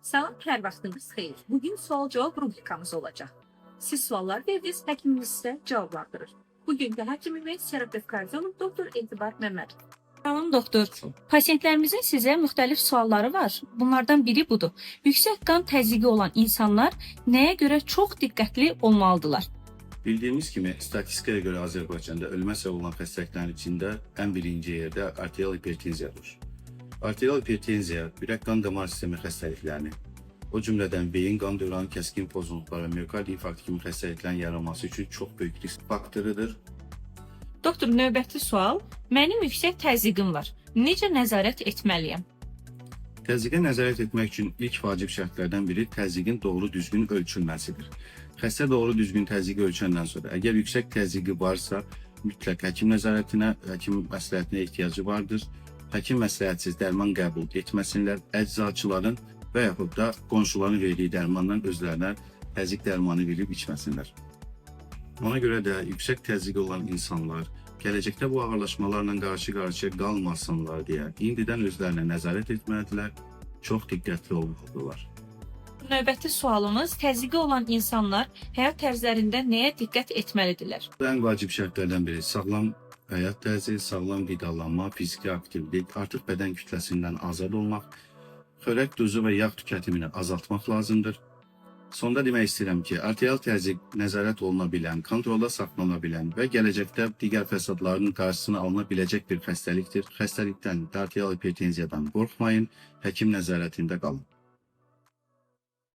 Salam, hər vaxtınız xeyir. Bugün sual-cavab rubrikamız olacaq. Siz suallar verdiniz, həkimimiz sizə cavablandırır. Bugün də həkimimiz terapevt kardiolog doktor Etibar Məmmədov. Salam doktor. Pasientlərimizin sizə müxtəlif sualları var. Bunlardan biri budur. Yüksək qan təzyiqi olan insanlar nəyə görə çox diqqətli olmalıdırlar? Bildiyimiz kimi statistikaya göre Azərbaycanda ölümə səbəb olan xəstəliklərin içində ən birinci yerdə arterial hipertenziya durur. Arterial hipertenziya ürək qan damar sistemi xəstəliklərini, o cümlədən beyin qan dövranı kəskin pozuntular və miokard infarktı kimi xəstəliklərin yaranması üçün çox böyük risk faktorudur. Doktor, növbəti sual. Mənim yüksək təzyiqim var. Necə nəzarət etməliyəm? Təzyiqə nəzarət etmək üçün ilk vacib şərtlərdən biri təzyiqin doğru düzgün ölçülməsidir. Xəstə doğru düzgün təzyiqi ölçəndən sonra, əgər yüksək təzyiqi varsa, mütləq həkim nəzarətinə, həkim məsləhətinə ehtiyacı vardır. Həkim məsləhətsiz dərman qəbul etməsinlər, əczaçıların və yaxud da qonşuların verdiyi dərmandan özlərinə təzyiq dərmanı verib içməsinlər. Ona görə də yüksək təzyiqi olan insanlar gələcəkdə bu ağırlaşmalarla qarşı-qarşıya qalmasınlar deyə indidən özlərinə nəzarət etməlidirlər, çox diqqətli olmalıdırlar. Növbəti sualımız, təzyiqi olan insanlar həyat tərzlərində nəyə diqqət etməlidirlər? Ən vacib şərtlərdən biri sağlam həyat tərzi, sağlam qidalanma, fiziki aktivlik, artıq bədən kütləsindən azad olmaq, xörək duzu və yağ tüketimini azaltmaq lazımdır. Sonda demək istəyirəm ki, arterial təzyiq nəzarət oluna bilən, kontrolda saxlanıla bilən və gələcəkdə digər fəsadların qarşısını alına biləcək bir xəstəlikdir. Xəstəlikdən, arterial hipertenziyadan qorxmayın, həkim nəzarətində qalın.